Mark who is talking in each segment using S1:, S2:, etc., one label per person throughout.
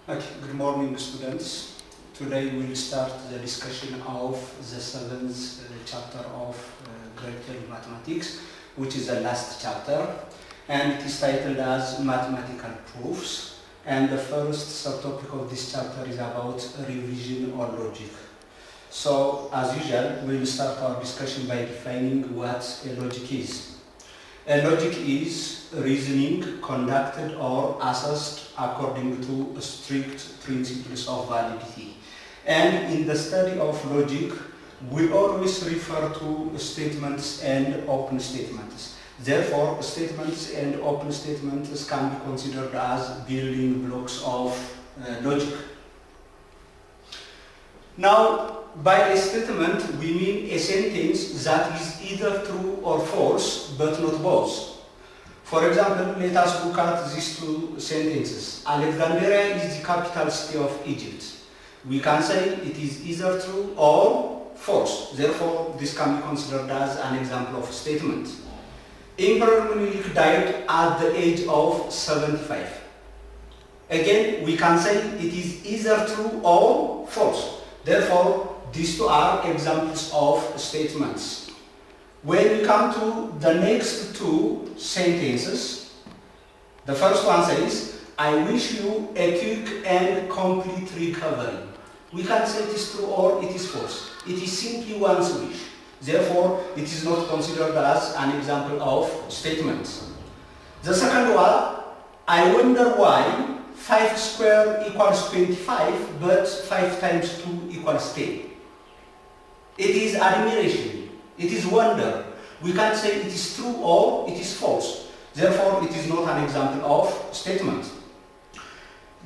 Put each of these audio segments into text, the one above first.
S1: Okay, good morning, students. Today we'll start the discussion of the seventh chapter of grade 12 mathematics, which is the last chapter, and it is titled as Mathematical Proofs. And the first subtopic of this chapter is about revision or logic. So, as usual, we'll start our discussion by defining what a logic is. A logic is reasoning conducted or assessed according to strict principles of validity. And in the study of logic, we always refer to statements and open statements. Therefore, statements and open statements can be considered as building blocks of logic. Now, by a statement, we mean a sentence that is either true or false, but not both. For example, let us look at these two sentences. Alexandria is the capital city of Egypt. We can say it is either true or false. Therefore, this can be considered as an example of a statement. Emperor Menelik died at the age of 75. Again, we can say it is either true or false. Therefore, these two are examples of statements. When we come to the next two sentences, the first one says, I wish you a quick and complete recovery. We can say it is true or it is false. It is simply one's wish. Therefore, it is not considered as an example of statement. The second one, I wonder why 5 squared equals 25, but 5 times 2 equals 10. It is admiration. It is wonder. We can say it is true or it is false. Therefore, it is not an example of statement.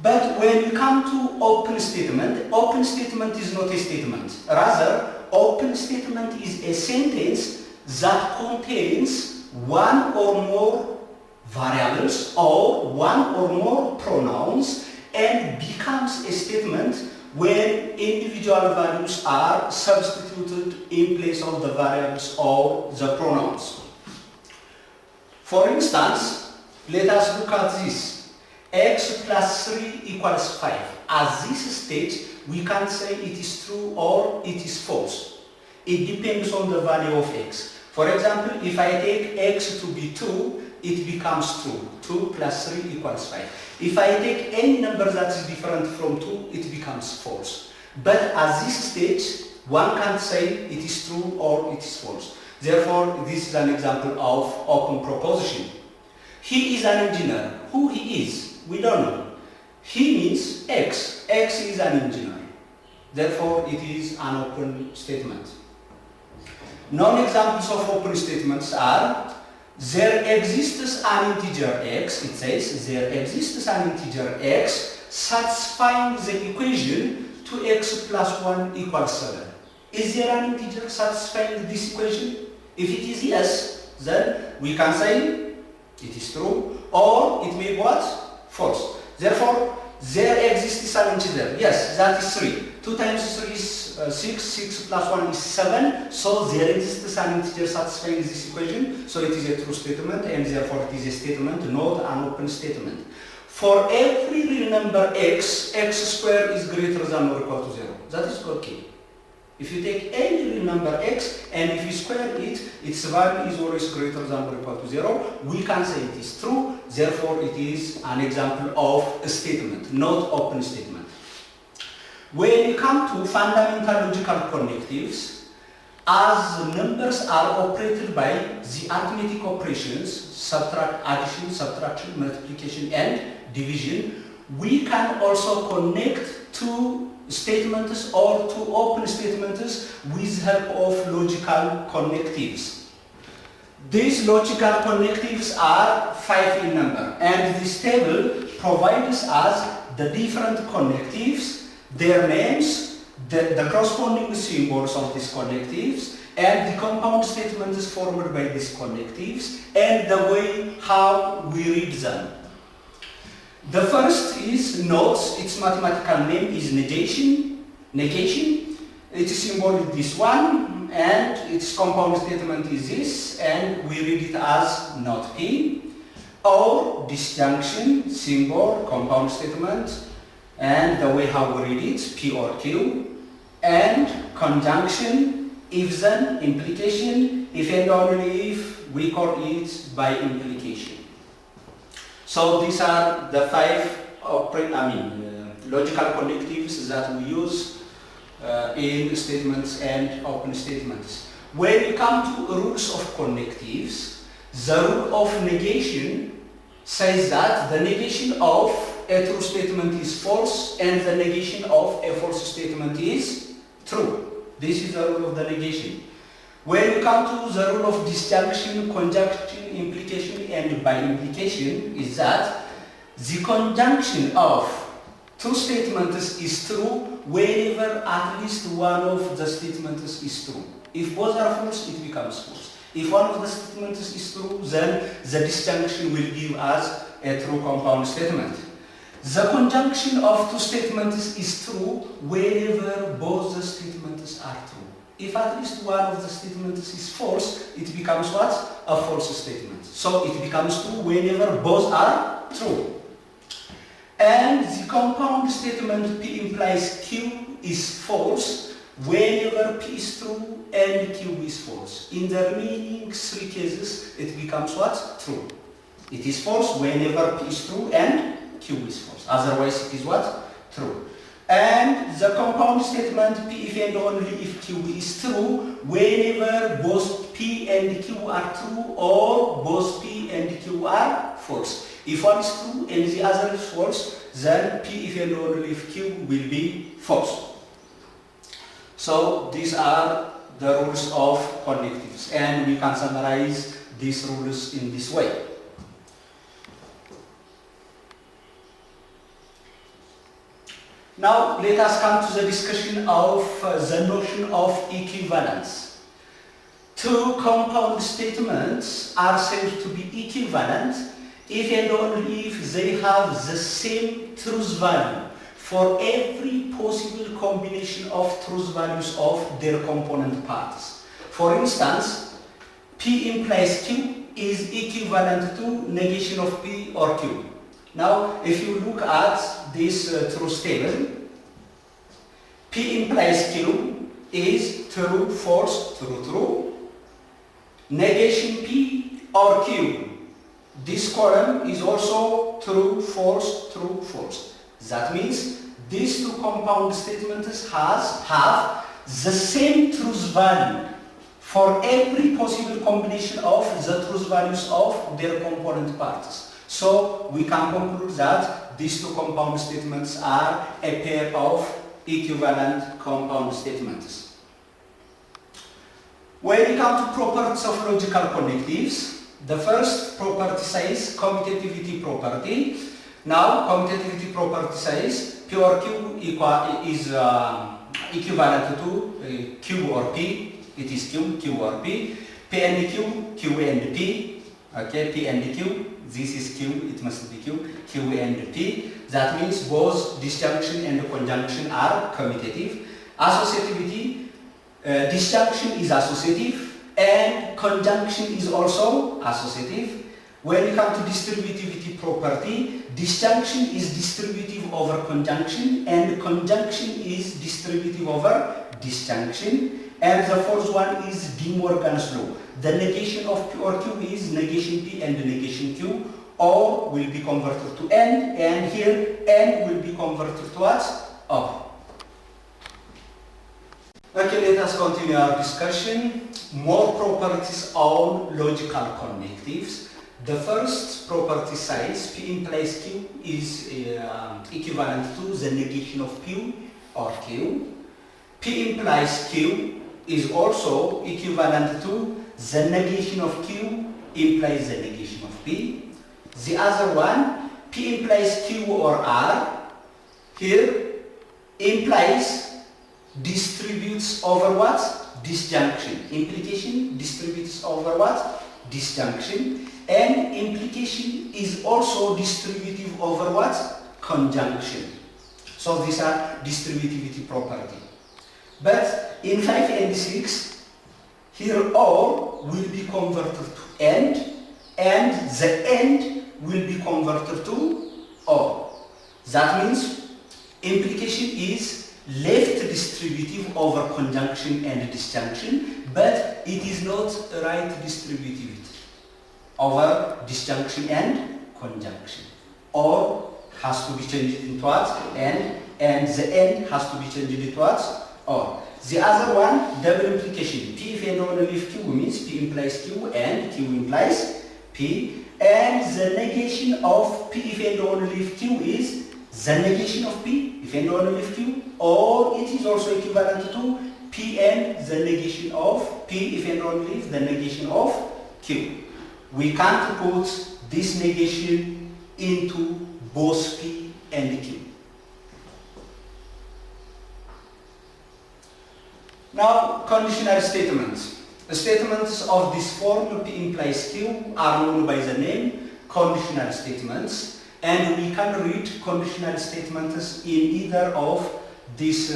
S1: But when we come to open statement is not a statement. Rather, open statement is a sentence that contains one or more variables or one or more pronouns and becomes a statement when individual values are substituted in place of the variables or the pronouns. For instance, let us look at this. X plus 3 equals 5. At this stage, we can say it is true or it is false. It depends on the value of x. For example, if I take x to be 2, it becomes true. 2 plus 3 equals 5. If I take any number that is different from 2, it becomes false. But at this stage, one can't say it is true or it is false. Therefore, this is an example of open proposition. He is an engineer. Who he is, we don't know. He means X. X is an engineer. Therefore, it is an open statement. Non-examples of open statements are there exists an integer x, it says there exists an integer x satisfying the equation 2x plus 1 equals 7. Is there an integer satisfying this equation? If it is yes, then we can say it is true, or it may be what? False. Therefore, there exists an integer. Yes, that is 3. 2 times 3 is 6, 6 plus 1 is 7, so there exists an integer satisfying this equation, so it is a true statement, and therefore it is a statement, not an open statement. For every real number x, x squared is greater than or equal to 0. That is okay. If you take any real number x, and if you square it, its value is always greater than or equal to 0, we can say it is true, therefore it is an example of a statement, not open statement. When you come to fundamental logical connectives, as numbers are operated by the arithmetic operations, addition, subtraction, multiplication, and division, we can also connect two statements or two open statements with help of logical connectives. These logical connectives are 5 in number, and this table provides us the different connectives, their names, the corresponding symbols of these connectives, and the compound statements formed by these connectives, and the way how we read them. The first is notes. Its mathematical name is negation. Its symbol is this one, and its compound statement is this, and we read it as not P. Or disjunction, symbol, compound statement, and the way how we read it, P or Q, and conjunction, if then, implication, if and only if, we call it by implication. So these are the five logical connectives that we use in statements and open statements. When you come to rules of connectives, the rule of negation says that the negation of a true statement is false and the negation of a false statement is true. This is the rule of the negation. When you come to the rule of disjunction, conjunction, implication, and by implication, is that the conjunction of two statements is true whenever at least one of the statements is true. If both are false, it becomes false. If one of the statements is true, then the disjunction will give us a true compound statement. The conjunction of two statements is true whenever both the statements are true. If at least one of the statements is false, it becomes what? A false statement. So it becomes true whenever both are true. And the compound statement P implies Q is false whenever P is true and Q is false. In the remaining three cases, it becomes what? True. It is false whenever P is true and Q is false. Otherwise, it is what? True. And the compound statement P if and only if Q is true whenever both P and Q are true or both P and Q are false. If one is true and the other is false, then P if and only if Q will be false. So these are the rules of connectives, and we can summarize these rules in this way. Now let us come to the discussion of the notion of equivalence. Two compound statements are said to be equivalent if and only if they have the same truth value for every possible combination of truth values of their component parts. For instance, P implies Q is equivalent to negation of P or Q. Now, if you look at this truth table, P implies Q is true, false, true, true. Negation P or Q, this column is also true, false, true, false. That means these two compound statements have the same truth value for every possible combination of the truth values of their component parts. So we can conclude that these two compound statements are a pair of equivalent compound statements. When we come to properties of logical connectives, the first property says commutativity property. Now commutativity property says P or Q is equivalent to Q or P. It is Q or P. P and Q, Q and P. Okay, P and Q. This is Q, it must be Q, Q and P. That means both disjunction and conjunction are commutative. Associativity, disjunction is associative and conjunction is also associative. When you come to distributivity property, disjunction is distributive over conjunction and conjunction is distributive over disjunction. And the fourth one is De Morgan's law. The negation of P or Q is negation P and negation Q. O will be converted to N, and here N will be converted to what? O. Okay, let us continue our discussion. More properties on logical connectives. The first property says P implies Q is equivalent to the negation of Q or Q. P implies Q is also equivalent to the negation of Q implies the negation of P. The other one, P implies Q or R, here implies distributes over what? Disjunction. Implication distributes over what? Disjunction. And implication is also distributive over what? Conjunction. So these are distributivity property. But in 5 and 6, here O will be converted to and the end will be converted to O. That means Implication is left distributive over conjunction and disjunction, but it is not right distributive over disjunction and conjunction. Or has to be changed into what? And the end has to be changed into what? Or. The other one, double implication. P if and only if Q means P implies Q and Q implies P. And the negation of P if and only if Q is the negation of P if and only if Q, or it is also equivalent to P and the negation of P if and only if the negation of Q. We can't put this negation into both P and Q. Now, conditional statements. The statements of this form, P implies Q, are known by the name conditional statements, and we can read conditional statements in either of these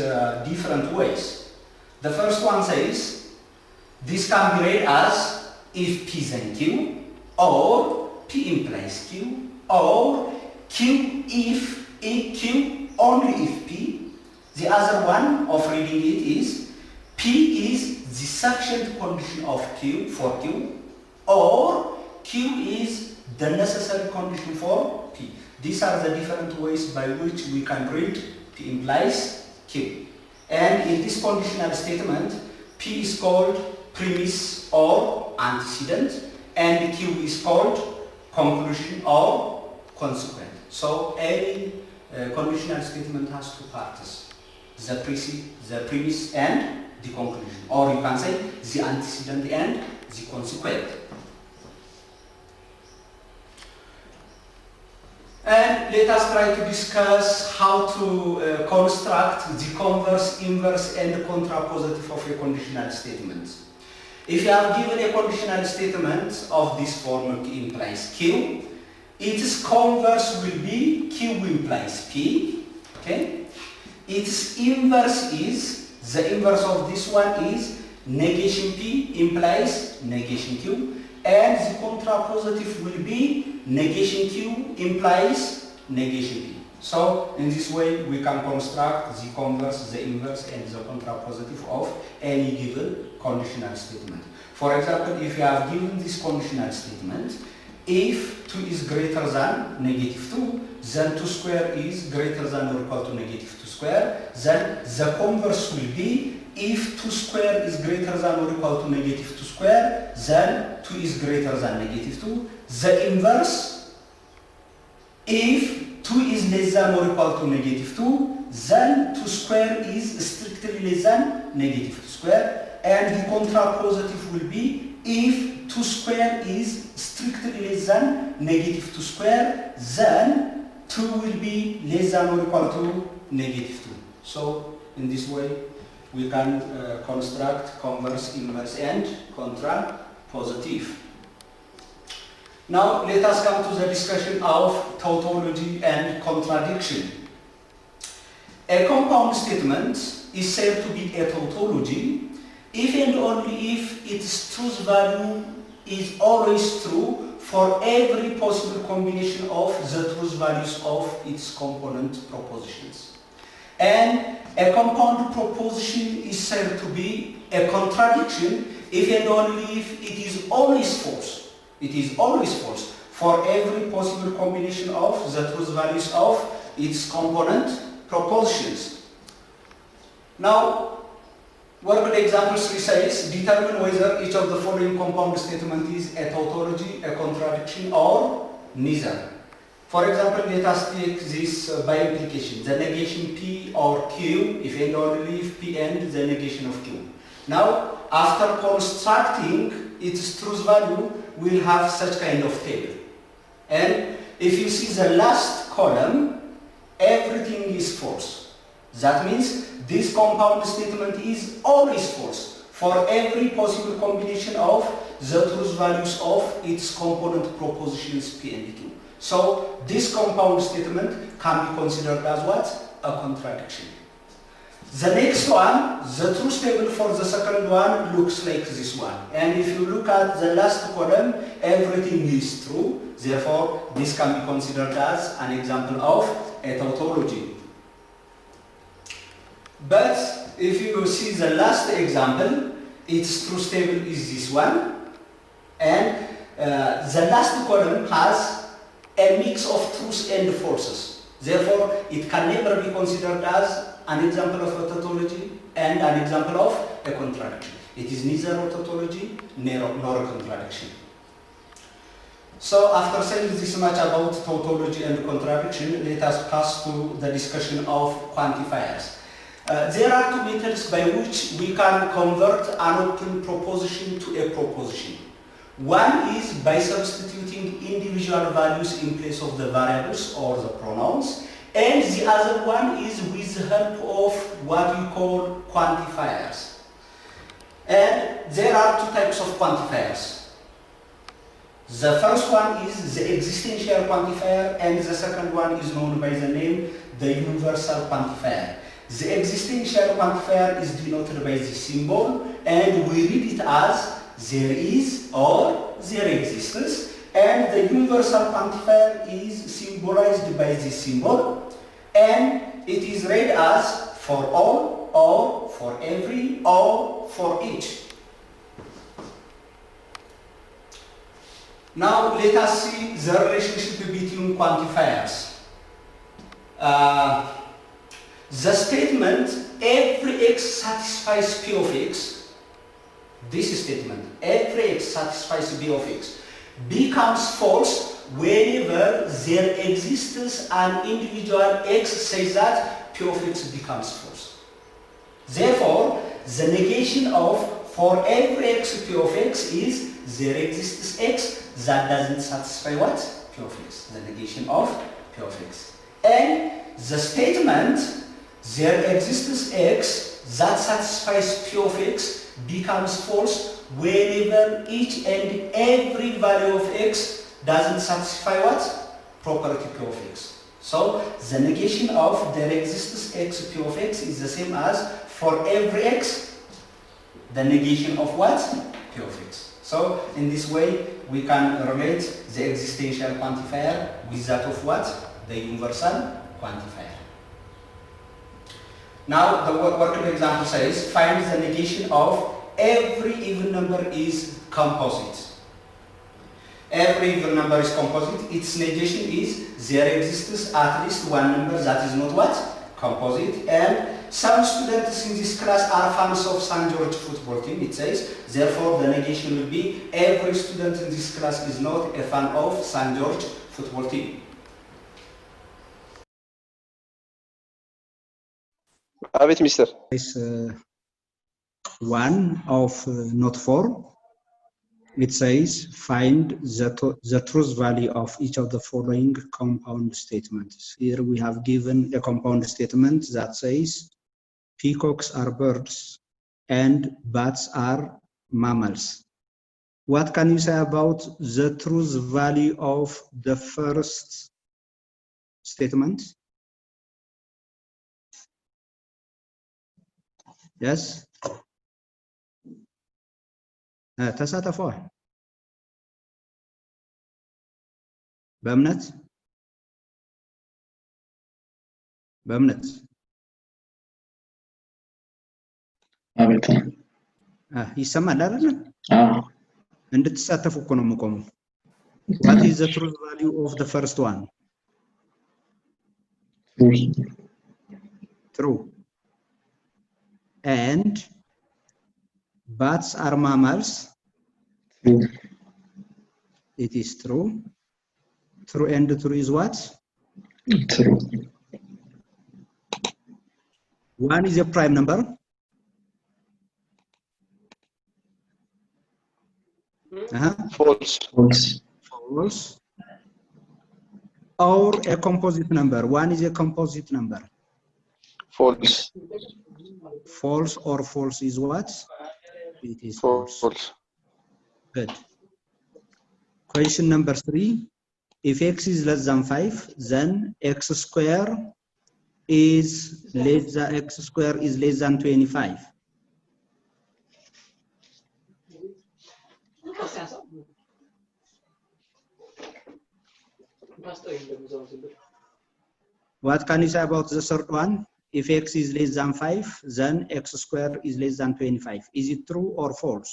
S1: different ways. The first one says, this can be read as if P then Q, or P implies Q, or Q if Q only if P. The other one of reading it is P is the sufficient condition of Q for Q, or Q is the necessary condition for P. These are the different ways by which we can read P implies Q. And in this conditional statement, P is called premise or antecedent, and Q is called conclusion or consequent. So any conditional statement has two parts, the premise and the conclusion, or you can say the antecedent and the consequent. And let us try to discuss how to construct the converse, inverse, and contrapositive of a conditional statement. If you have given a conditional statement of this form, P implies Q, its converse will be Q implies P. Okay? Its inverse is, the inverse of this one is negation P implies negation Q, and the contrapositive will be negation Q implies negation P. So in this way we can construct the converse, the inverse, and the contrapositive of any given conditional statement. For example, if you have given this conditional statement, if 2 is greater than negative 2, then 2 square is greater than or equal to negative 2 square, then the converse will be if 2 square is greater than or equal to negative 2 square, then 2 is greater than negative 2. The inverse, if 2 is less than or equal to negative 2, then 2 square is strictly less than negative 2 square. And the contrapositive will be if 2 square is strictly less than negative 2 square, then 2 will be less than or equal to negative 2. So in this way we can construct converse, inverse, and contrapositive. Now let us come to the discussion of tautology and contradiction. A compound statement is said to be a tautology if and only if its truth value is always true for every possible combination of the truth values of its component propositions. And a compound proposition is said to be a contradiction if and only if it is always false. It is always false for every possible combination of the truth values of its component propositions. Now, worked example 3 says, determine whether each of the following compound statement is a tautology, a contradiction, or neither. For example, let us take this by implication, the negation P or Q, if and only if P and the negation of Q. Now, after constructing its truth value, we'll have such kind of table. And if you see the last column, everything is false. That means this compound statement is always false for every possible combination of the truth values of its component propositions P and Q. So this compound statement can be considered as what? A contradiction. The next one, the truth table for the second one looks like this one. And if you look at the last column, everything is true. Therefore, this can be considered as an example of a tautology. But if you see the last example, its truth table is this one, and the last column has a mix of truths and falses. Therefore, it can never be considered as an example of a tautology and an example of a contradiction. It is neither a tautology nor a contradiction. So after saying this much about tautology and contradiction, let us pass to the discussion of quantifiers. There are two methods by which we can convert an open proposition to a proposition. One is by substituting individual values in place of the variables or the pronouns, and the other one is with the help of what we call quantifiers. And there are two types of quantifiers. The first one is the existential quantifier, and the second one is known by the name the universal quantifier. The existential quantifier is denoted by this symbol, and we read it as there is or there exists, and the universal quantifier is symbolized by this symbol, and it is read as for all, or for every, or for each. Now let us see the relationship between quantifiers. The statement every x satisfies p of x, this statement, every x satisfies p of x, becomes false whenever there exists an individual x says that p of x becomes false. Therefore, the negation of for every x p of x is there exists x that doesn't satisfy what? P of x, the negation of p of x. And the statement there exists x that satisfies p of x becomes false whenever each and every value of x doesn't satisfy what? Property p of x. So the negation of there exists x p of x is the same as for every x, the negation of what? P of x. So in this way we can relate the existential quantifier with that of what? The universal quantifier. Now the working example says find the negation of every even number is composite. Every even number is composite. Its negation is there exists at least one number that is not what? Composite. And some students in this class are fans of St. George football team, it says. Therefore the negation will be every student in this class is not a fan of St. George football team.
S2: Have it, mister.
S3: Is one of not 4. It says find the truth value of each of the following compound statements. Here we have given a compound statement that says peacocks are birds and bats are mammals. What can you say about the truth value of the first statement? Yes? ተሳተፈዋ በእምነት
S4: አቤት
S3: ይሰማል አይደል? እንድትሳተፉ እኮ ነው የምቆመው። What is the truth value of the first one? True. And bats are mammals.
S4: True.
S3: It is true. True and true is what?
S4: True.
S3: One is a prime number.
S2: False.
S4: False.
S3: False. Or a composite number. One is a composite number.
S2: False.
S3: False or false is what? It is false.
S2: False.
S3: Good. Question number 3. If x is less than 5, then x square is less than 25. What can you say about the third one? if x is less than 5, then x squared is less than 25. Is it true or false?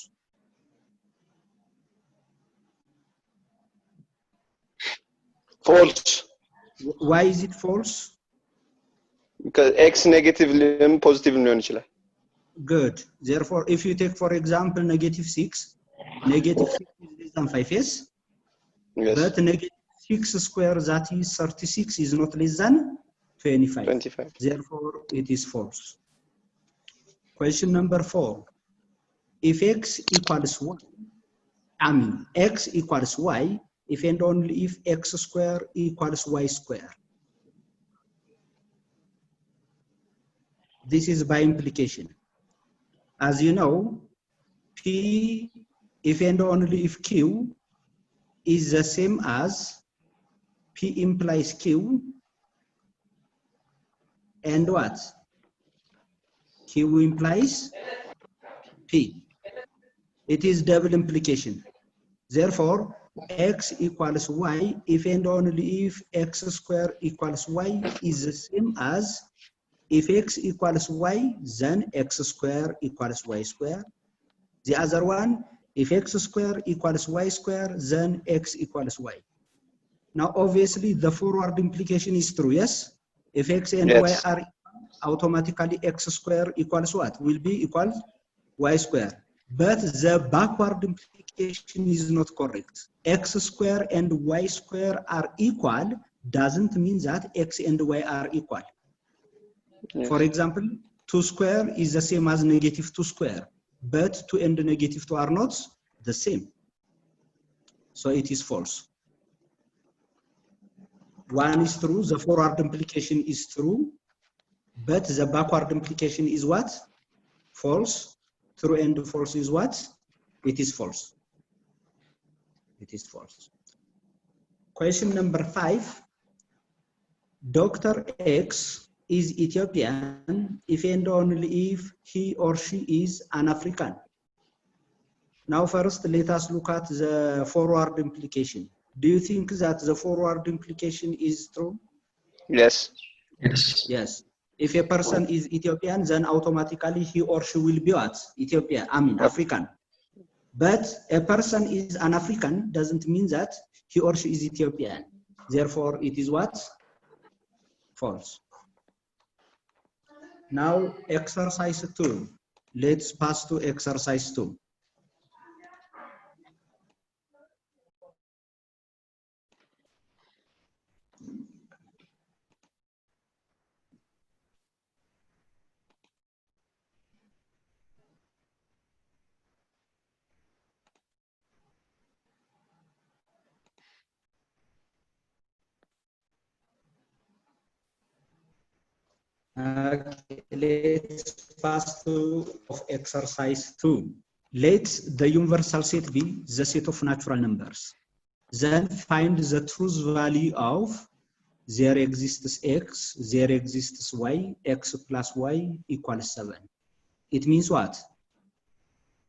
S2: False.
S3: Why is it false?
S2: Because x negative positive ሊሆን
S3: Good. Therefore, if you take, for example, negative 6 is less than 5, yes?
S2: Yes.
S3: But negative 6 squared, that is 36, is not less than 25.
S2: 25.
S3: Therefore, it is false. Question number 4. If x equals y, x equals y, if and only if x squared equals y squared. This is by implication. As you know, P, if and only if Q is the same as P implies Q, and what? Q implies P. It is double implication. Therefore, x equals y if and only if x squared equals y is the same as if x equals y, then x squared equals y squared. The other one, if x squared equals y squared, then x equals y. Now, obviously, the forward implication is true, yes? If x and y are automatically x squared equals what? Will be equal y squared. But the backward implication is not correct. X squared and y squared are equal doesn't mean that x and y are equal. Yes. For example, 2 squared is the same as negative 2 squared, but 2 and negative 2 are not the same. So it is false. One is true, the forward implication is true, but the backward implication is what? False. True and false is what? It is false. It is false. Question number 5. Dr. X is Ethiopian if and only if he or she is an African. Now first, let us look at the forward implication. Do you think that the forward implication is true?
S2: Yes.
S4: Yes.
S3: Yes. If a person is Ethiopian, then automatically he or she will be what? Ethiopian, African. But a person is an African doesn't mean that he or she is Ethiopian. Therefore, it is what? False. Now, exercise 2. Let's pass to exercise 2. Let's pass to exercise 2. Let the universal set be the set of natural numbers. Then find the truth value of there exists x, there exists y, x plus y equals 7. It means what?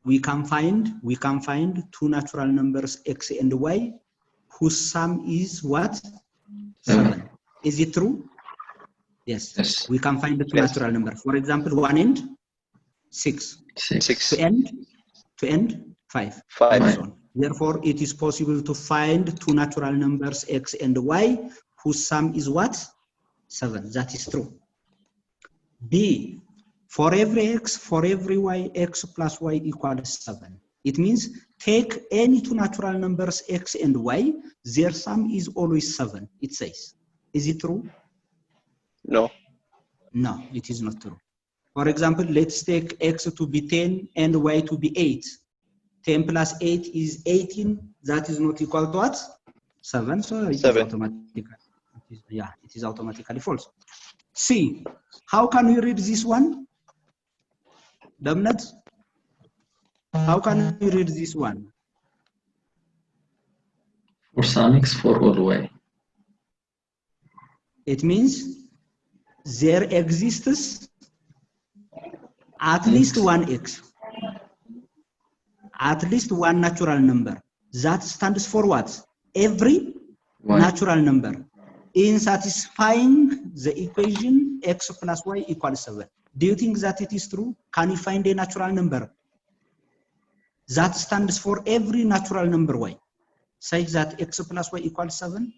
S3: We can find two natural numbers x and y whose sum is what? 7. Is it true? Yes. Yes. We can find the two natural numbers. For example, 1 and 6.
S2: 6.
S3: To end 5.
S2: 5.
S3: Therefore, it is possible to find two natural numbers x and y whose sum is what? 7. That is true. B. For every x, for every y, x plus y equals 7. It means take any two natural numbers x and y, their sum is always 7, it says. Is it true?
S2: No.
S3: No, it is not true. For example, let's take x to be 10 and y to be 8. 10 plus 8 is 18. That is not equal to what? 7. So it is automatically. It is automatically false. C. How can we read this one? Damnat? How can we read this one?
S4: For some x, for all y.
S3: It means there exists at least one x, at least one natural number. That stands for what? Every natural number. In satisfying the equation x plus y equals 7. Do you think that it is true? Can you find a natural number that stands for every natural number y, such that x plus y equals 7?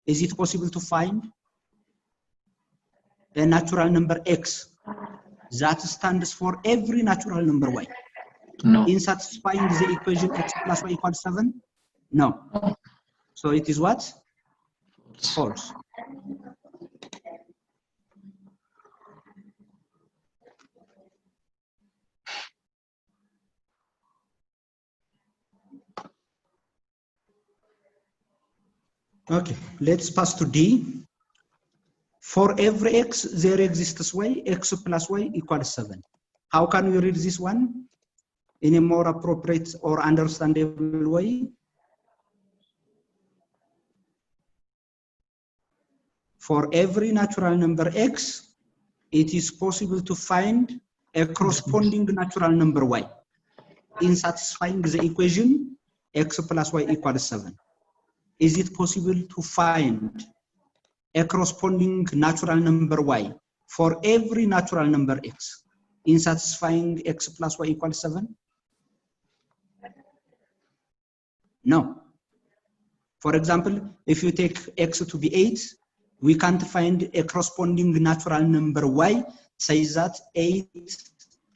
S3: Is it possible to find a natural number x that stands for every natural number y
S4: No.
S3: in satisfying the equation x plus y equals 7? No. So it is what? False. Okay, let's pass to D. For every x, there exists y, x plus y equals 7. How can we read this one in a more appropriate or understandable way? For every natural number x, it is possible to find a corresponding natural number y in satisfying the equation x plus y equals 7. Is it possible to find a corresponding natural number y for every natural number x in satisfying x plus y equals 7? No. For example, if you take x to be 8, we can't find a corresponding natural number y says that 8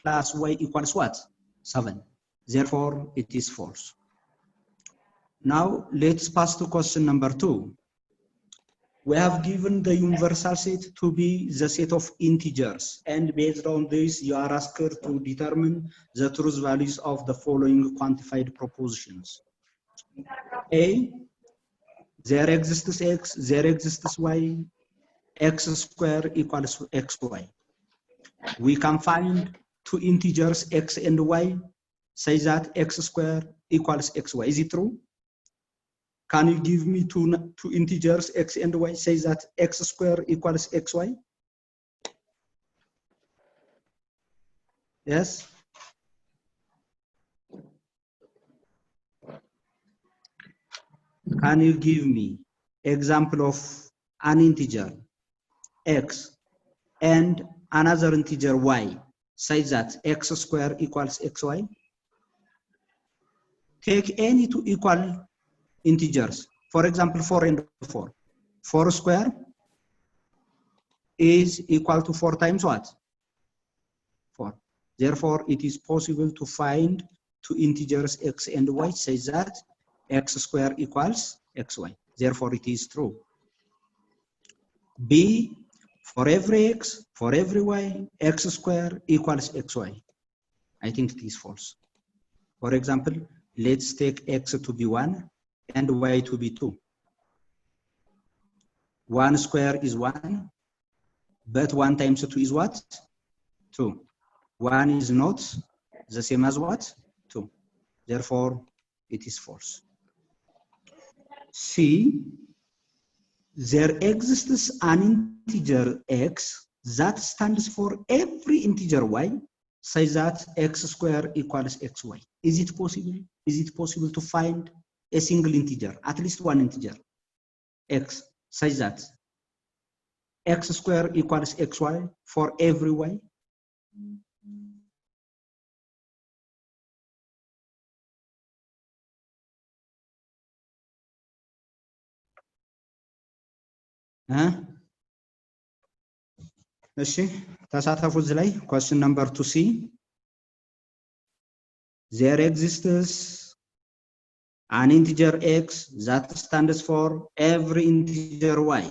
S3: plus y equals what? 7. Therefore, it is false. Now, let's pass to question number 2. We have given the universal set to be the set of integers, and based on this, you are asked to determine the truth values of the following quantified propositions. A, there exists x, there exists y, x squared equals xy. We can find two integers x and y, say that x squared equals xy. Is it true? Can you give me two integers x and y, say that x squared equals xy? Yes? Can you give me example of an integer x and another integer y, say that x squared equals xy? Take any two equal integers, for example 4 and 4. 4 squared is equal to 4 times what? 4. Therefore, it is possible to find two integers x and y, say that x squared equals xy. Therefore, it is true. B, for every x, for every y, x squared equals xy. I think it is false. For example, let's take x to be 1 and y to be 2. 1 square is 1, but 1 times 2 is what? 2. 1 is not the same as what? 2. Therefore, it is false. C, there exists an integer x that stands for every integer y, say that x squared equals xy. Is it possible? Is it possible to find a single integer, at least one integer, x, such that x squared equals xy for every y? እሺ ተሳተፉ እዚህ ላይ question number 2C. There exists an integer x that stands for every integer y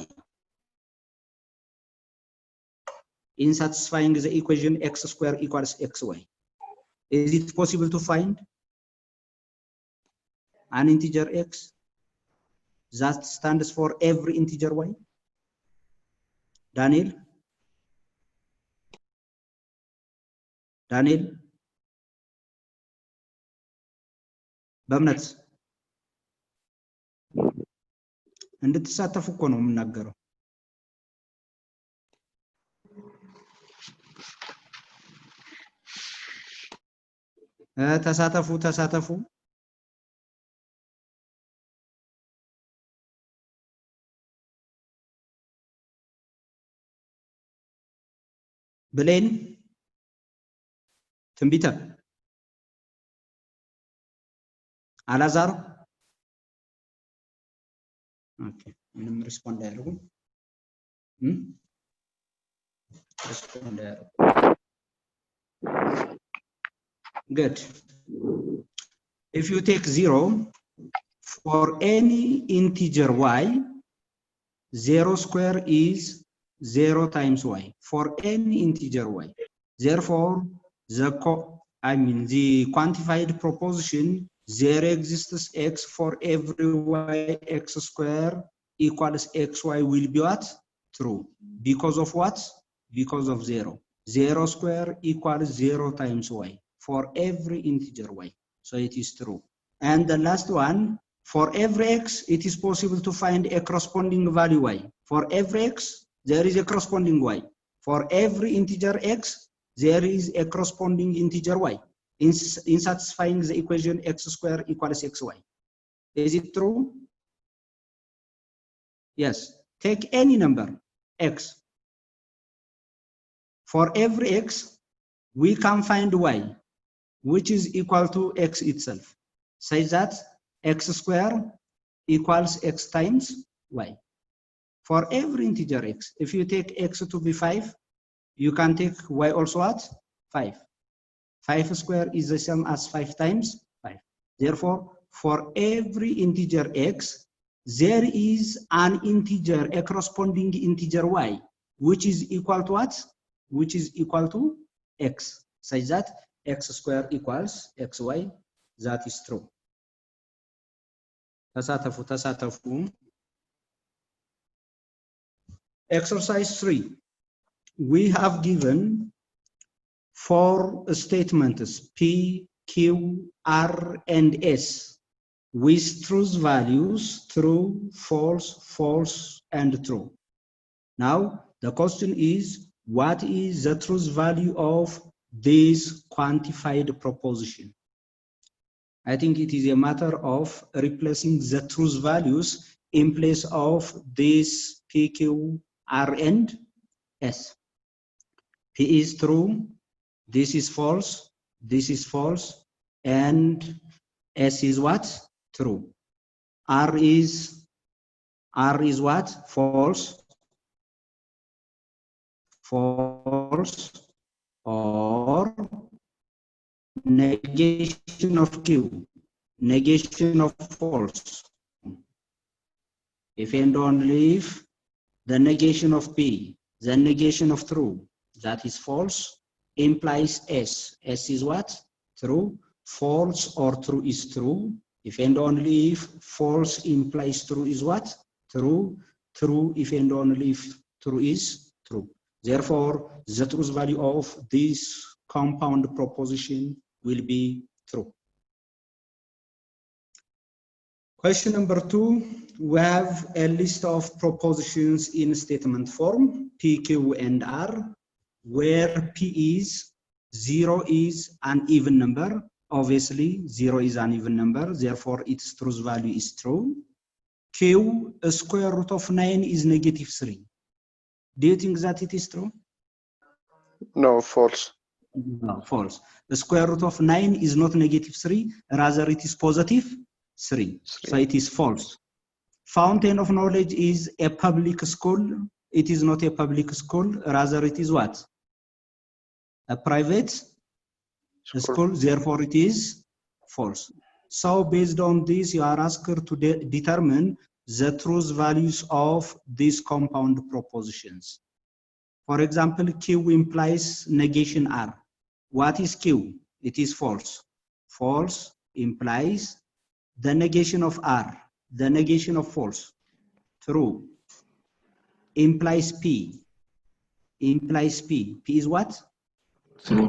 S3: in satisfying the equation x squared equals xy. Is it possible to find an integer x that stands for every integer y? Daniel? Daniel? በእምነት እንድትሳተፉ እኮ ነው የምናገረው። ተሳተፉ ብሌን ትንቢተ አላዛር ኦኬ ምንም ሪስፖንድ አያደርጉም ሪስፖንድ አያደርጉም good if you take 0 for any integer y 0 square is 0 times y for any integer y. Therefore, the quantified proposition there exists x for every y x square equals xy will be what? True. Because of what? Because of 0. 0 square equals 0 times y for every integer y. So it is true. And the last one, for every x, it is possible to find a corresponding value y. For every x, there is a corresponding y. For every integer x, there is a corresponding integer y in satisfying the equation x square equals xy. Is it true? Yes. Take any number, x. For every x, we can find y, which is equal to x itself. Say that x square equals x times y. For every integer x, if you take x to be 5, you can take y also at 5. 5 square is the same as 5 times 5. Therefore, for every integer x, there is an integer, a corresponding integer y, which is equal to what? Which is equal to x. Such that x square equals xy. That is true. ተሳተፉ Exercise 3. We have given 4 statements P, Q, R, and S with truth values true, false, false, and true. Now the question is, what is the truth value of this quantified proposition? I think it is a matter of replacing the truth values in place of this P, Q, R, and S. P is true, this is false, and S is what? True. R is what? False, or negation of Q, negation of false. If and only if the negation of P, the negation of true, that is false, implies S. S is what? True. False or true is true. If and only if false implies true is what? True. True if and only if true is true. Therefore, the truth value of this compound proposition will be true. Question number 2, we have a list of propositions in statement form, P, Q, and R, where P is 0 is an even number. Obviously, 0 is an even number, therefore its truth value is true. Q, a square root of 9 is -3. Do you think that it is true?
S2: No, false.
S3: No, false. The square root of 9 is not -3, rather it is +3. So it is false. Fountain of Knowledge is a public school. It is not a public school, rather it is what? A private school, therefore it is false. So based on this, you are asked to determine the truth values of these compound propositions. For example, Q implies negation R. What is Q? It is false. False implies the negation of R, the negation of false. True implies P. Implies P. P is what?
S4: True.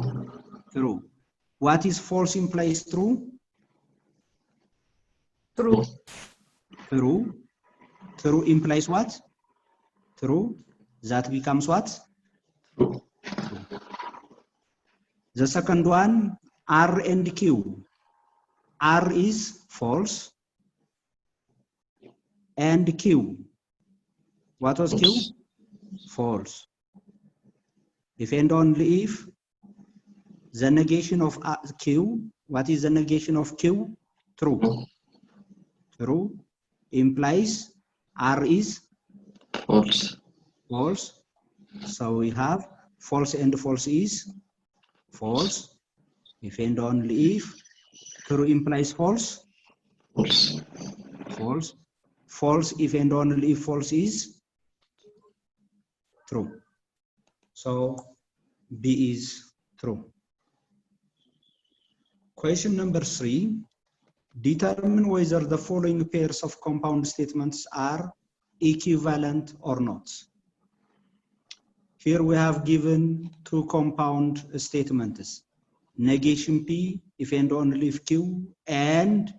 S3: True. What is false implies true?
S4: True.
S3: True. True implies what? True. That becomes what?
S4: True.
S3: The second one, R and Q. R is false. And Q. What was Q?
S4: False.
S3: False. if and only if the negation of Q, what is the negation of Q? True. True implies R is
S4: False.
S3: false. So we have false and false is false. If and only if true implies false.
S4: False.
S3: False. False if and only if false is true. So B is true. Question number 3. Determine whether the following pairs of compound statements are equivalent or not. Here we have given two compound statements, negation P if and only if Q, and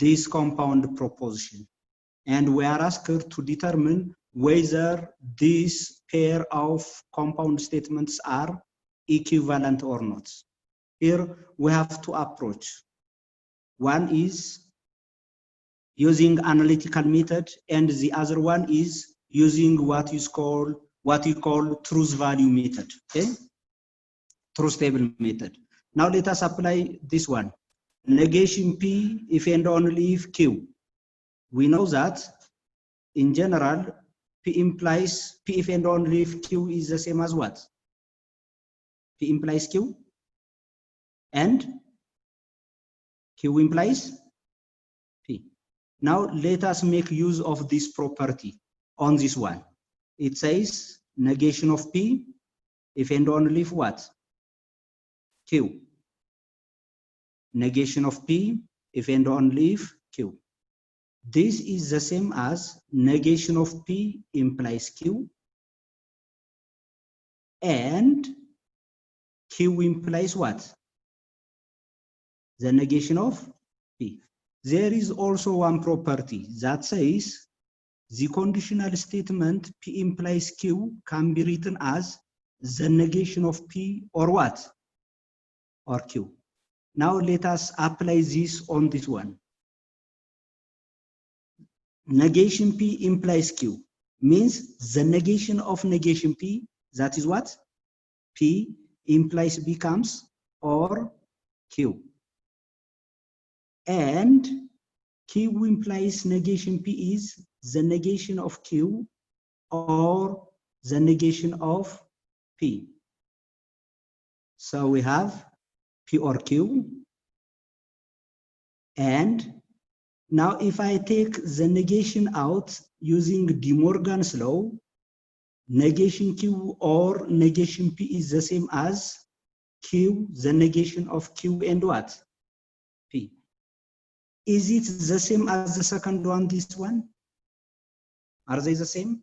S3: this compound proposition. And we are asked to determine whether this pair of compound statements are equivalent or not. Here we have two approaches. One is using analytical method, and the other one is using what you call truth value method. Okay, truth table method. Now let us apply this one. Negation P if and only if Q. We know that in general P implies P if and only if Q is the same as what? P implies Q and Q implies P. Now let us make use of this property on this one. It says negation of P if and only if what? Q. Negation of P if and only if Q. This is the same as negation of P implies Q and Q implies what? The negation of P. There is also one property that says the conditional statement P implies Q can be written as the negation of P or what? Or Q. Now let us apply this on this one. Negation P implies Q means the negation of negation P, that is what? P implies becomes or Q. And Q implies negation P is the negation of Q or the negation of P. So we have P or Q. And now if I take the negation out using De Morgan's law, negation Q or negation P is the same as Q, the negation of Q and what? P. Is it the same as the second one, this one? Are they the same?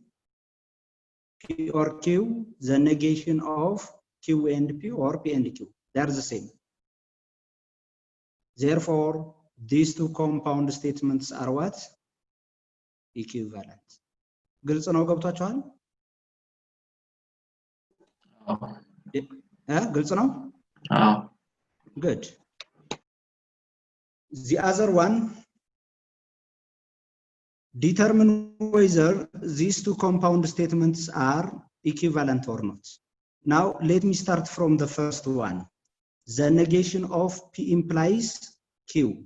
S3: P or Q, the negation of Q and P or P and Q. They are the same. Therefore, these two compound statements are what? Equivalent. ግልጽ ነው ገብቷችኋል? ግልጽ ነው? Good. The other one, determine whether these two compound statements are equivalent or not. Now let me start from the first one. The negation of P implies Q.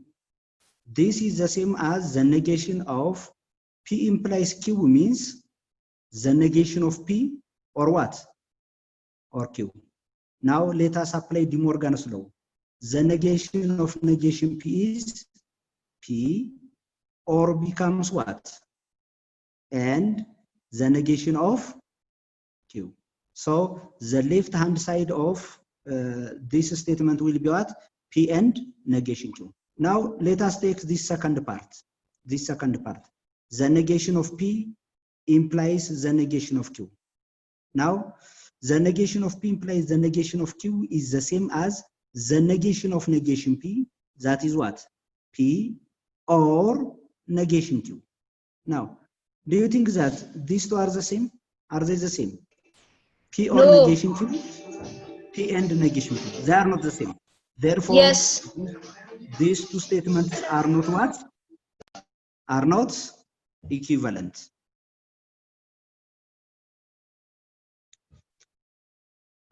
S3: This is the same as the negation of P implies Q means the negation of P or what? Or Q. Now let us apply De Morgan's law. The negation of negation P is P or becomes what? And the negation of Q. So the left hand side of this statement will be what? P and negation Q. Now let us take this second part. This second part. The negation of P implies the negation of Q. Now the negation of P implies the negation of Q is the same as the negation of negation P. That is what? P or negation Q. Now, do you think that these two are the same? Are they the same? P or
S5: No.
S3: negation Q? P and negation Q. They are not the same. Therefore,
S5: Yes.
S3: These two statements are not what? Are not equivalent.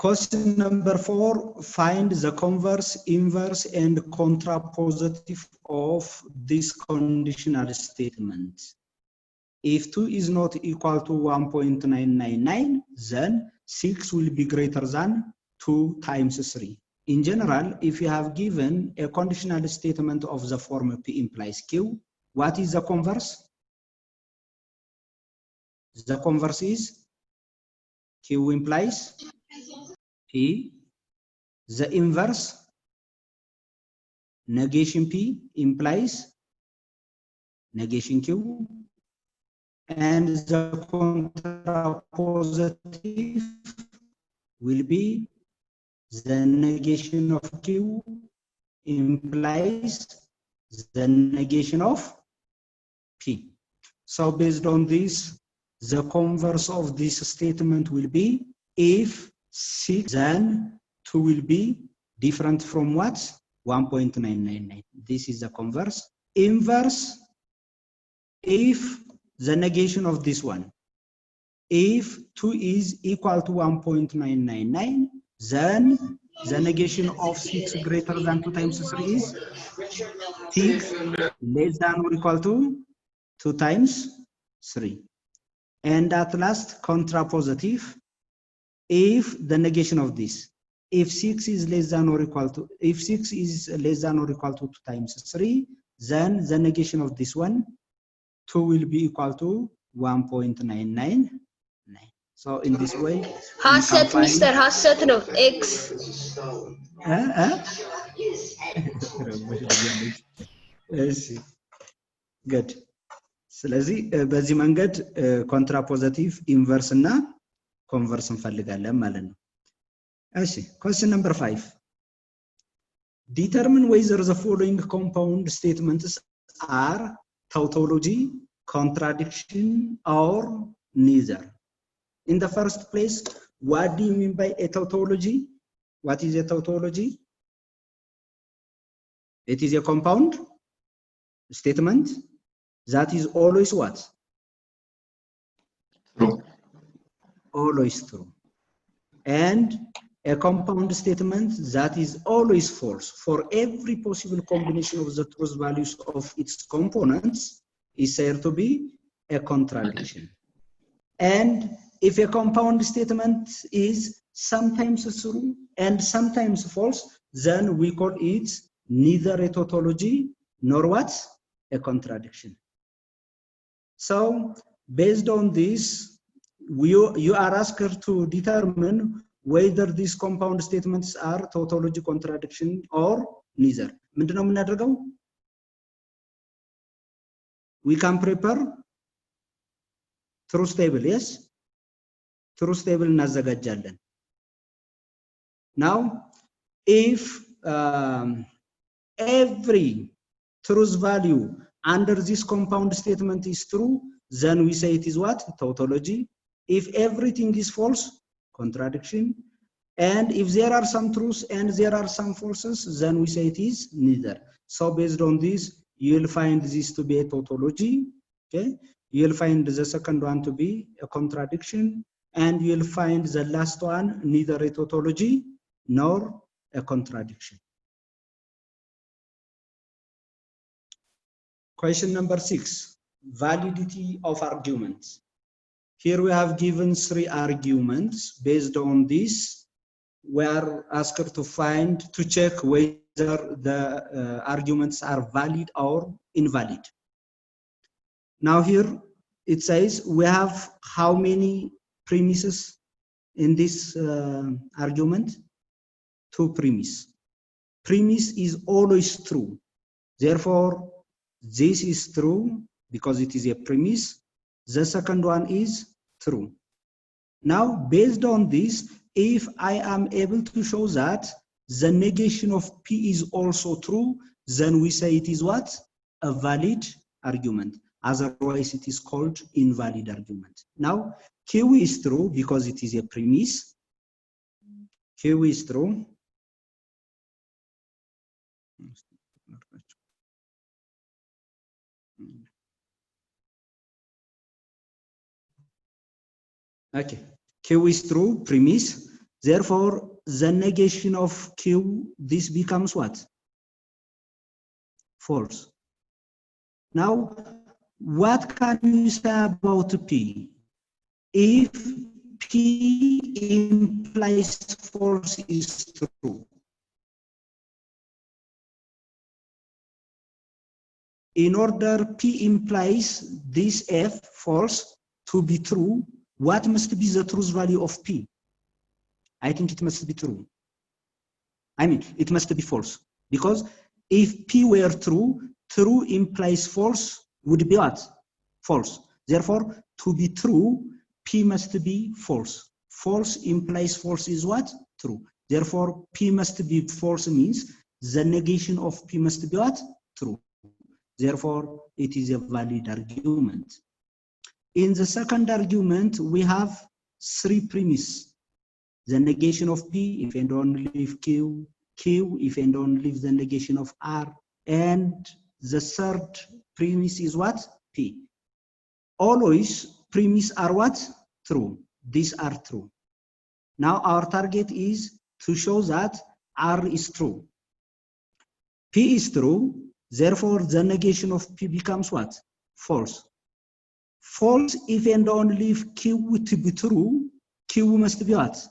S3: Question number 4, find the converse, inverse, and contrapositive of this conditional statement. If 2 is not equal to 1.999, then 6 will be greater than 2 times 3. In general, if you have given a conditional statement of the form P implies Q, what is the converse? The converse is Q implies P. The inverse, negation P implies negation Q. And the contrapositive will be the negation of Q implies the negation of P. So based on this, the converse of this statement will be if 6, then 2 will be different from what? 1.999. This is the converse. Inverse, if the negation of this one. If 2 is equal to 1.999, then the negation of 6 greater than 2 times 3 is 6 less than or equal to 2 times 3. And at last, contrapositive, if the negation of this, if 6 is less than or equal to, if 6 is less than or equal to 2 times 3, then the negation of this one, 2 will be equal to 1.999. So in this way,
S5: Hasset, Mr. Hasset no X.
S3: Good. ስለዚህ በዚህ መንገድ ኮንትራፖዚቲቭ ኢንቨርስ እና ኮንቨርስ እንፈልጋለን ማለት ነው። እሺ question number 5 determine whether the following compound statements are tautology, contradiction, or neither. In the first place, what do you mean by a tautology? What is a tautology? It is a compound statement that is always what?
S4: True.
S3: Always true. And a compound statement that is always false for every possible combination of the truth values of its components is said to be a contradiction. And if a compound statement is sometimes true and sometimes false, then we call it neither a tautology nor what? A contradiction. So based on this, you are asked to determine whether these compound statements are tautology, contradiction, or neither. ምንድነው የምናደርገው? We can prepare truth table, yes? Truth table እናዘጋጃለን. Now, if every truth value under this compound statement is true, then we say it is what? Tautology. If everything is false, contradiction. And if there are some truths and there are some falses, then we say it is neither. So based on this, you will find this to be a tautology. Okay, you will find the second one to be a contradiction, and you will find the last one neither a tautology nor a contradiction. Question number 6, validity of arguments. Here we have given 3 arguments. Based on this, we are asked to check whether the arguments are valid or invalid. Now here it says we have how many premises in this argument? 2 premises. Premise is always true. Therefore, this is true because it is a premise. The second one is true. Now, based on this, if I am able to show that the negation of P is also true, then we say it is what? A valid argument. Otherwise, it is called invalid argument. Now, Q is true because it is a premise. Q is true. Okay, Q is true, premise. Therefore, the negation of Q, this becomes what? False. Now, what can you say about P? If P implies false is true. In order P implies this F false to be true, what must be the truth value of P? I think it must be true. I mean, it must be false. Because if P were true, true implies false would be what? False. Therefore, to be true, P must be false. False implies false is what? True. Therefore, P must be false means the negation of P must be what? True. Therefore, it is a valid argument. In the second argument, we have three premises. The negation of P if and only if Q, Q if and only if the negation of R, and the third premise is what? P. Always premises are what? True. These are true. Now our target is to show that R is true. P is true, therefore the negation of P becomes what? False. False if and only if Q to be true, Q must be what?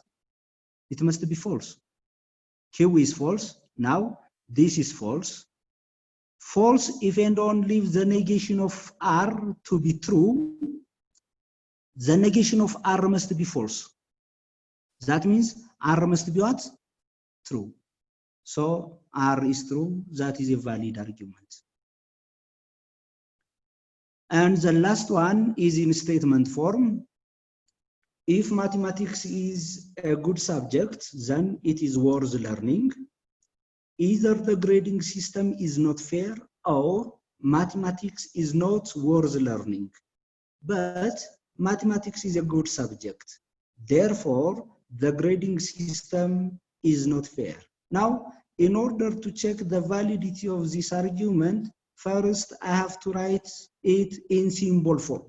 S3: It must be false. Q is false. Now this is false. False if and only if the negation of R to be true, the negation of R must be false. That means R must be what? True. So R is true. That is a valid argument. And the last one is in statement form. If mathematics is a good subject, then it is worth learning. Either the grading system is not fair or mathematics is not worth learning. But mathematics is a good subject. Therefore, the grading system is not fair. Now, in order to check the validity of this argument, first I have to write it in symbol form.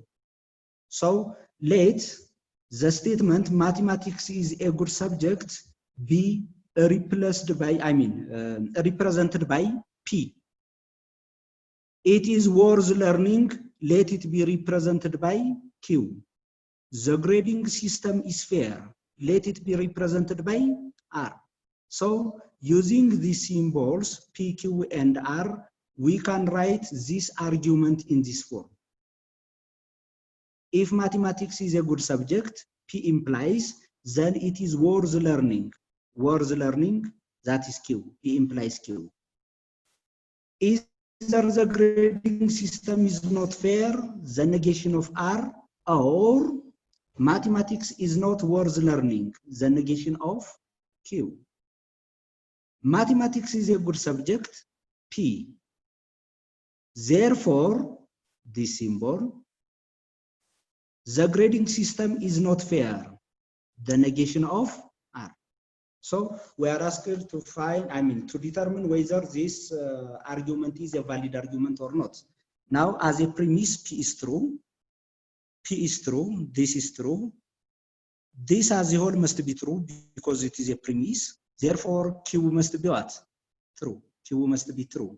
S3: So let the statement mathematics is a good subject be replaced by, represented by P. It is worth learning, let it be represented by Q. The grading system is fair, let it be represented by R. So using these symbols P, Q, and R, we can write this argument in this form. If mathematics is a good subject, P implies, then it is worth learning. Worth learning, that is Q. P implies Q. Either the grading system is not fair, the negation of R, or mathematics is not worth learning, the negation of Q. Mathematics is a good subject, P. Therefore, this symbol, the grading system is not fair, the negation of R. So we are asked to find, to determine whether this argument is a valid argument or not. Now, as a premise, P is true. P is true, this is true. This as a whole must be true because it is a premise. Therefore, Q must be what? True. Q must be true.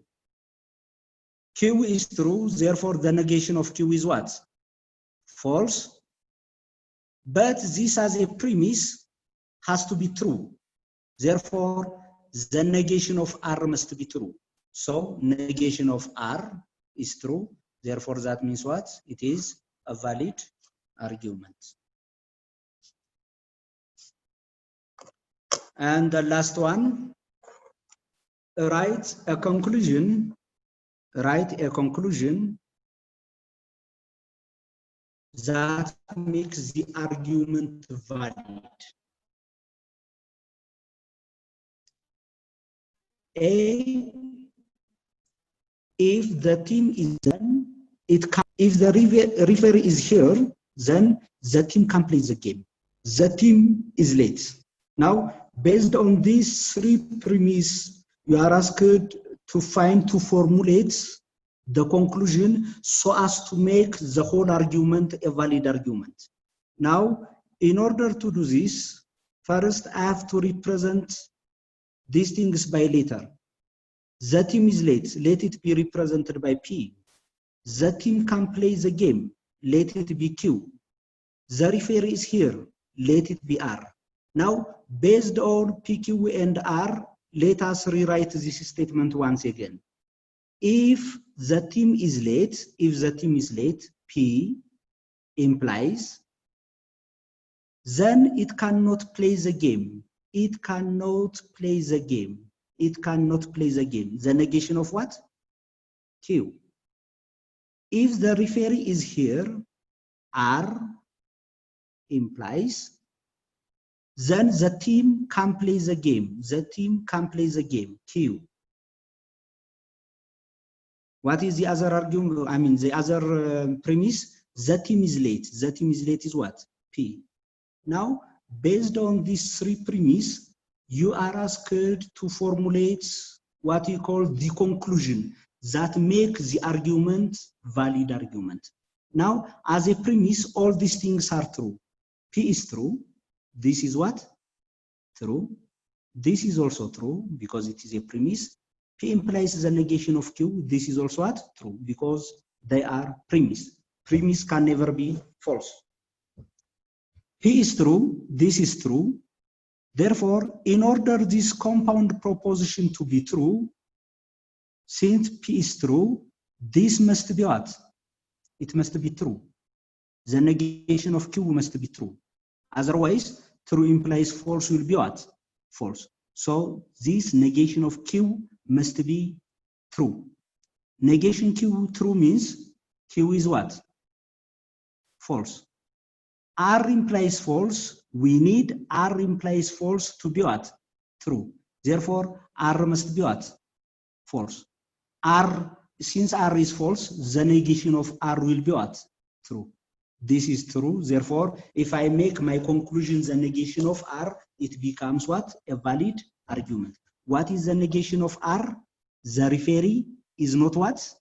S3: Q is true, therefore the negation of Q is what? False. But this as a premise has to be true. Therefore, the negation of R must be true. So negation of R is true. Therefore, that means what? It is a valid argument. And the last one, write a conclusion that makes the argument valid. A, if the team is done, if the referee is here, then the team completes the game. The team is late. Now, based on these three premises, you are asked to formulate the conclusion so as to make the whole argument a valid argument. Now, in order to do this, First, I have to represent these things by letter. The team is late. Let it be represented by P. The team can play the game. Let it be Q. The referee is here. Let it be R. Now, based on P, Q, and R, let us rewrite this statement once again. If the team is late, P implies, then it cannot play the game. It cannot play the game. It cannot play the game. The negation of what? Q. If the referee is here, R implies, then the team can play the game. The team can play the game, Q. What is the other argument? I mean, the other premise? The team is late. The team is late is what? P. Now, based on these three premises, you are asked to formulate what you call the conclusion that make the argument valid argument. Now, as a premise, all these things are true. P is true. This is what? True. This is also true because it is a premise. P implies the negation of Q. This is also what? True because they are premise. Premise can never be false. P is true. This is true. Therefore, in order this compound proposition to be true, since P is true, this must be what? It must be true. The negation of Q must be true. Otherwise, true implies false will be what? False. So this negation of Q must be true. Negation Q true means Q is what? False. R implies false. We need R implies false to be what? True. Therefore, R must be what? False. R, since R is false, the negation of R will be what? True. This is true. Therefore, if I make my conclusion the negation of R, it becomes what? A valid argument. What is the negation of R? The referee is not what?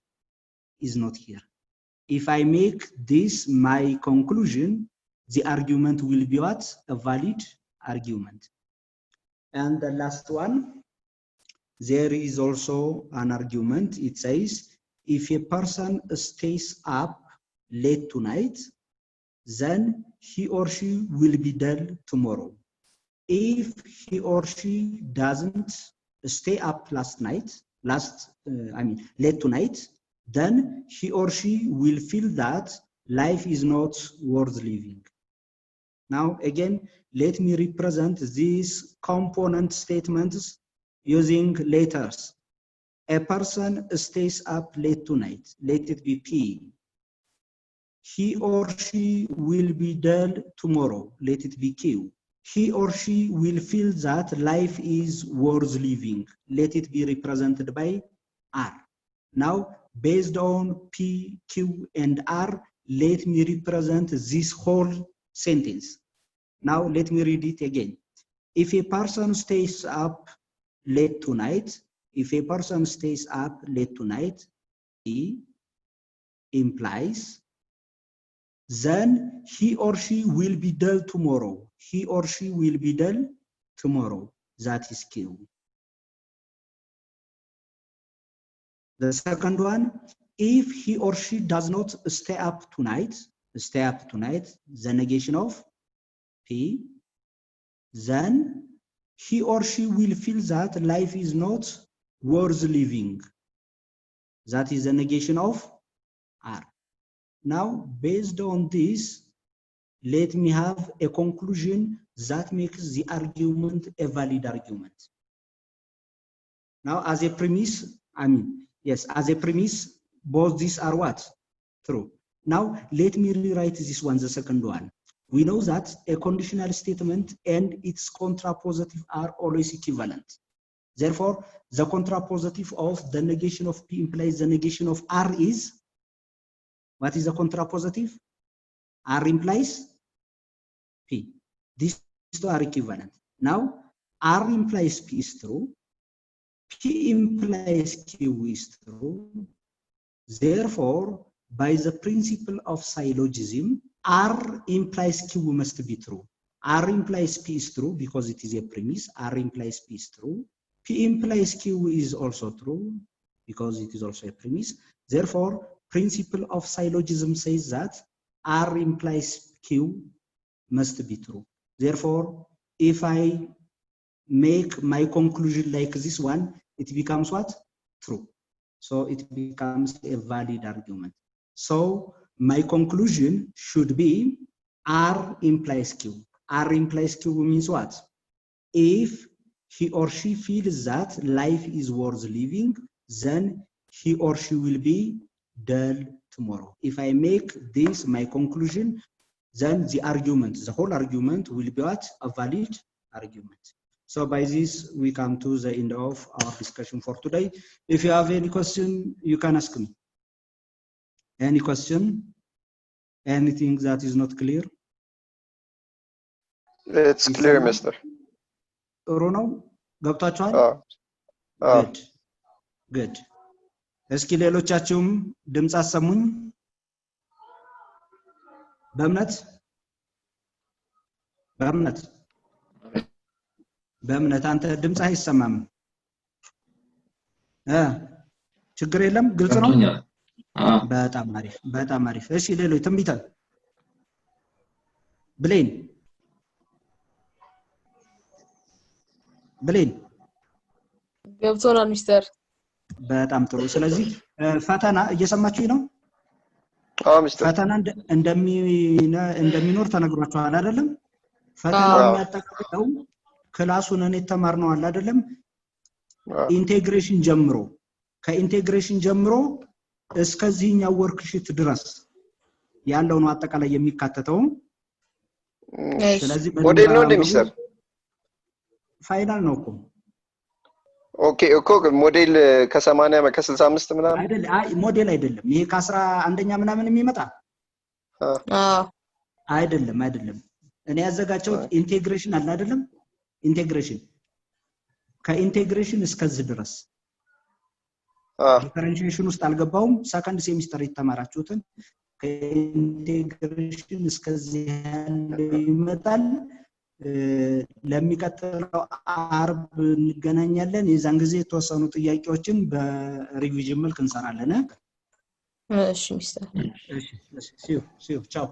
S3: Is not here. If I make this my conclusion, the argument will be what? A valid argument. And the last one, there is also an argument. It says, if a person stays up late tonight, then he or she will be dull tomorrow. If he or she doesn't stay up late tonight, then he or she will feel that life is not worth living. Now, again, let me represent these component statements using letters. A person stays up late tonight. Let it be P. He or she will be dull tomorrow. Let it be Q. He or she will feel that life is worth living. Let it be represented by R. Now, based on P, Q, and R, let me represent this whole sentence. Now, let me read it again. If a person stays up late tonight, P implies, then he or she will be dull tomorrow. He or she will be dull tomorrow. That is Q. The second one, if he or she does not stay up tonight, the negation of P, then he or she will feel that life is not worth living. That is the negation of R. Now, based on this, let me have a conclusion that makes the argument a valid argument. Now, as a premise, as a premise, both these are what? True. Now, let me rewrite this one, the second one. We know that a conditional statement and its contrapositive are always equivalent. Therefore, the contrapositive of the negation of P implies the negation of R is, what is the contrapositive? R implies P. These two are equivalent. Now, R implies P is true. P implies Q is true. Therefore, by the principle of syllogism, R implies Q must be true. R implies P is true because it is a premise. R implies P is true. P implies Q is also true because it is also a premise. Therefore, principle of syllogism says that R implies Q must be true. Therefore, if I make my conclusion like this one, it becomes what? True. So it becomes a valid argument. So my conclusion should be R implies Q. R implies Q means what? If he or she feels that life is worth living, then he or she will be dull tomorrow. If I make this my conclusion, then the argument, the whole argument will be what? A valid argument. So by this, we come to the end of our discussion for today. If you have any question, you can ask me. Any question? Anything that is not clear?
S2: It's clear, Mister.
S3: ጥሩ ነው ገብታችኋል? Good. Good. እስኪ ሌሎቻችሁም ድምጽ አሰሙኝ። በእምነት አንተ ድምጽ አይሰማም። ችግር የለም ግልጽ ነው። በጣም አሪፍ በጣም አሪፍ። እሺ ሌሎች ትንቢተ ብሌን
S6: ገብቶናል ሚስተር።
S3: በጣም ጥሩ። ስለዚህ ፈተና እየሰማችሁኝ ነው?
S2: ሚስተር።
S3: ፈተና እንደሚኖር ተነግሯችኋል አይደለም? ፈተናው የሚያጠቃልለው ክላሱን እኔ ተማርነው አይደለም? ኢንቴግሬሽን ጀምሮ ከኢንቴግሬሽን ጀምሮ እስከዚህኛው ወርክሺት ድረስ ያለው ነው አጠቃላይ የሚካተተው። ስለዚህ
S2: ሞዴል ነው እንደሚሰር
S3: ፋይናል ነው እኮ።
S2: ኦኬ እኮ ሞዴል ከ80 ከ65 ምናምን
S3: አይደለም። አይ ሞዴል አይደለም። ይሄ ከ11ኛ ምናምን የሚመጣ አይደለም። እኔ ያዘጋጀሁት ኢንቴግሬሽን አለ አይደለም? ኢንቴግሬሽን ከኢንቴግሬሽን እስከዚህ ድረስ ዲፈረንሺዬሽን ውስጥ አልገባውም። ሰከንድ ሴሚስተር የተማራችሁትን ከኢንቴግሬሽን እስከዚህ ይመጣል። ለሚቀጥለው አርብ እንገናኛለን። የዛን ጊዜ የተወሰኑ ጥያቄዎችን በሪቪዥን መልክ እንሰራለን።
S6: እሺ ሚስተር።
S3: እሺ ሲዩ ቻው።